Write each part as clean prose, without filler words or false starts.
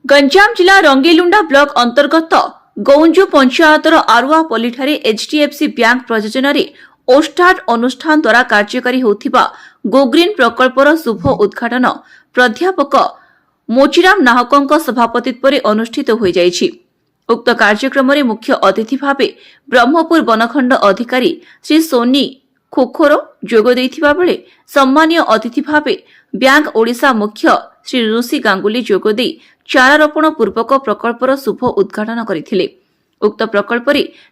गंजाम जिला रंगेलुंडा ब्लॉक अंतर्गत गौंजु पंचायतर आरुआपल्लीठारे HDFC bank प्रयोजन ओस्टाट अनुष्ठान द्वारा कार्यकारी होथिबा गोग्रीन प्रकल्पर शुभ उद्घाटन प्राध्यापक मोचिराम नाहकଙ୍କ सभापतित्व अनुष्ठित होई जायछि। उक्त कार्यक्रम में मुख्य अतिथि भाव ब्रह्मपुर बनखंड अधिकारी श्री सोनी खोखोर जोग देइथिबा बेले सम्मानीय अतिथि भाव बैंक ओडिशा मुख्य श्री ऋषि गांगुली जोग देई चारारोपण पूर्वक प्रकल्पर शुभ उद्घाटन करथिले। उक्त प्रकल्प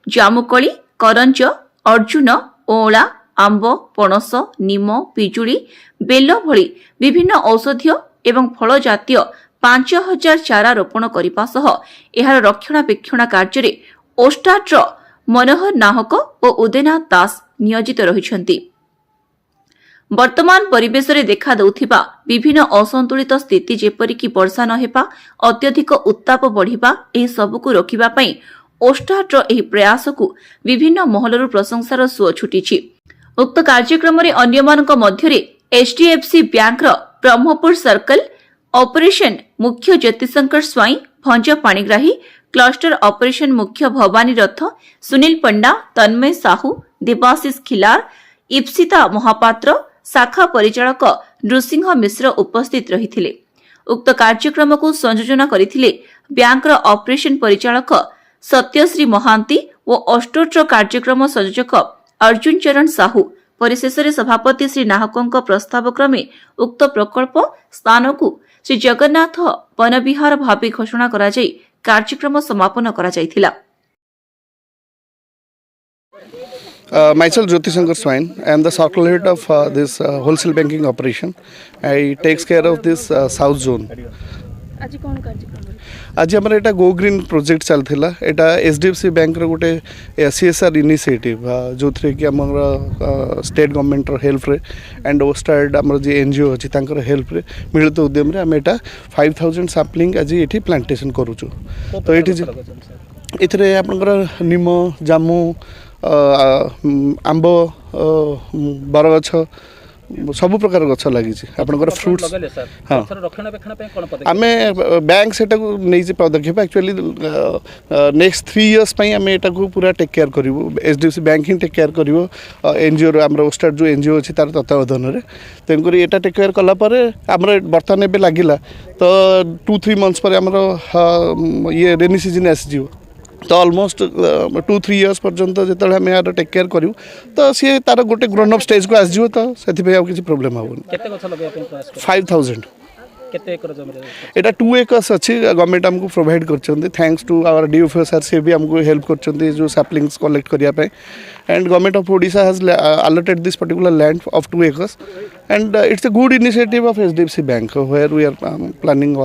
जामुकली करंज अर्जुन ओला आंब पणस नीम पिजुड़ी बेल भली विभिन्न औषधीय एवं फल जातीय 5000 चारा रोपण करने सह एहार रक्षणाबेक्षण कार्य ओस्टाट्र मनोहर नाहक और उदयनाथ दास नियोजित रहिछन्ति। वर्तमान परिवेश रे देखा दउथिबा विभिन्न असंतुलित स्थिति जेपरिक वर्षा नहेबा अत्यधिक उत्ताप बढ़िबा एही सबकु रोकिबा पई ओस्टाट्र एही प्रयास को विभिन्न महलरु प्रशंसार सुओ छुटिछि। उक्त कार्यक्रम रे अन्यमानक मध्यरे एचडीएफसी बैंक रो ब्रह्मपुर सर्कल ऑपरेशन मुख्य ज्योतिशंकर स्वाई भंज पाणिग्राही क्लस्टर ऑपरेशन मुख्य भवानी रथ सुनील पंडा तन्मय साहू देवाशीष खिलार इप्सिता महापात्र शाखा परिचालक नृसिंह मिश्र उपस्थित रहिथिले। उक्त कार्यक्रम को संयोजन करथिले बैंक रो ऑपरेशन परिचालक सत्यश्री महांती और अष्टोट्र कार्यक्रम संयोजक अर्जुन चरण साहू। परिशेष सभापति श्री नाहकଙ୍କ प्रस्ताव क्रमे उक्त प्रकल्प स्थान को श्री जगन्नाथ वनविहार भाव घोषणा करा जाई कार्यक्रम समापन करा जायथिला। Myself Jyoti Shankar Swain. I am the circle head of this wholesale banking operation. I takes care of this south zone. आज कौन कार्यक्रम आज हमारा एटा गो ग्रीन प्रोजेक्ट चलथिला। एटा एचडीएफसी बैंक रो गोटे सीएसआर इनिशिएटिव जो थ्रे कि हमर स्टेट गवर्नमेंट रो हेल्प रे एंड ओस्टार्ड हमर जे एनजीओ अछि तांकर हेल्प रे मिलित उद्यम रे हम एटा 5000 सैम्पलिंग आज एठी प्लांटेशन करूछु। तो एठी इथरे आपनकर निम जामु आंब बरगछ सब प्रकार गछ लगी आपनकर फ्रूट्स। हाँ आम बैंक से नहीं पदक्षेप एक्चुअली नेक्स्ट 3 इयर्स आम एटा को पूरा टेक केयर करूँ। एचडीएफसी बैंक ही टेक केयर कर एनजीओ आम ओस्टार जो एनजीओ अच्छी तार तत्वावधान में तेणुक यहाँ टेक केयर कलापर आम बर्तमान एवं लगिला तो 2-3 मंथ्स पर आम ये रेनी सीजन आसीज तो ऑलमोस्ट 2-3 इयर्स पर्यंत जो आम यार टेक केयर करूँ तो सी तार गोटे ग्रोन अप स्टेज को आसो तो से किसी प्रोब्लेम हेनी। 5000 एटा 2 एकर्स अच्छी गवर्नमेंट आमको प्रोवाइड कर थैंक्स टू आवर डीएफओएसआर से भी हमको हेल्प कर जो सैप्लिंग्स कलेक्ट करने and government of Odisha has allotted this particular land of 2 acres and it's a good initiative of HDFC bank where we are planning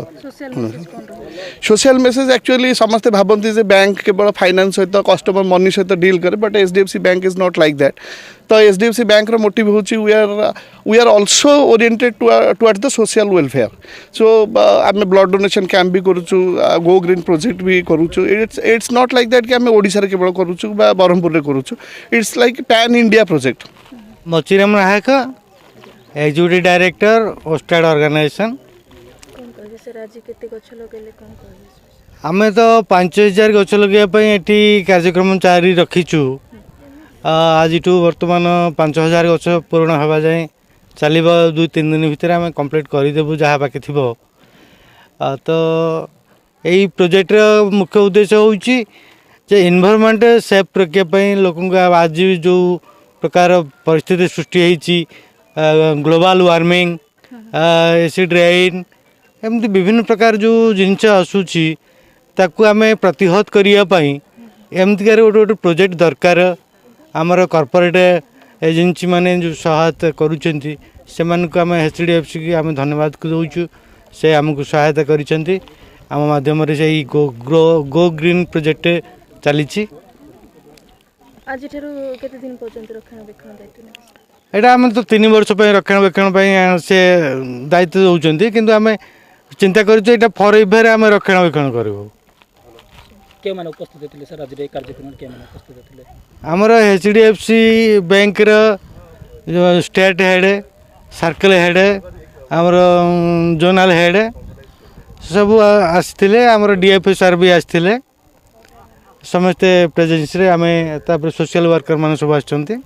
social message actually समस्ते भावती जे bank केवल फाइनेंस सहित कस्टमर मनी सहित deal करे but HDFC bank is not like that. तो HDFC bank रो motive होची we are also oriented towards the social welfare. So आम ब्लड डोनेशन कैंप भी करूँ गो ग्रीन प्रोजेक्ट भी करूँ। इट्स नॉट लाइक दैट कि आम ओडिशा रे केवल करूँ ब्रह्मपुर रे करूँ। It's like pan India project. Mochiram Nayak executive director ओस्टाड ऑर्गेनाइजेशन। आम तो 5000 गछ लगे ये कार्यक्रम जारी रखीचु। आज बर्तमान 5000 गछ पूर्ण हवा जाए चलो 2-3 दिन भितर आम कंप्लीट करदेबू जहाँ बाकी थी। तो यही प्रोजेक्ट मुख्य उद्देश्य होची जे एनवायरनमेंट सेफ रखापी लोक आज जो प्रकार परिस्थिति सृष्टि होती ग्लोबल वार्मिंग एसिड रेन एमती विभिन्न प्रकार जो जिनस आसूची ताकू आम प्रतिहत करने एमतिकार गोटे गोटे प्रोजेक्ट दरकार। आमर कॉर्पोरेट एजेंसी माने जो सहायता करुँच से आम एचडीएफसी की आम धन्यवाद दूचु। से आमको सहायता करिसेंती आम माध्यम से गो ग्रीन प्रोजेक्ट चली। आज केते दिन पर्यंत रक्षणाबेक्षण दायित्व एटा आम तो 3 वर्ष रक्षणाबेक्षण से दायित्व दौरान किंतु आम चिंता कर फर एभर आम रक्षणाबेक्षण करूँ। उपस्थित सर आज कार्यक्रम उपस्थित आमर एचडीएफसी बैंक जो स्टेट हेड सर्कल हेड आमर जोनाल हेड सब आसते आमर डीएफओ सार भी आसते समस्ते प्रेजेन्स रे आम सोशल वर्कर मान सब आसते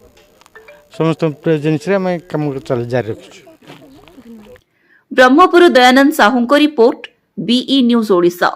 समस्त प्रेजेन्स रे आम काम जारी रखी। ब्रह्मपुर दयानंद साहू रिपोर्ट बीई न्यूज ओडिशा।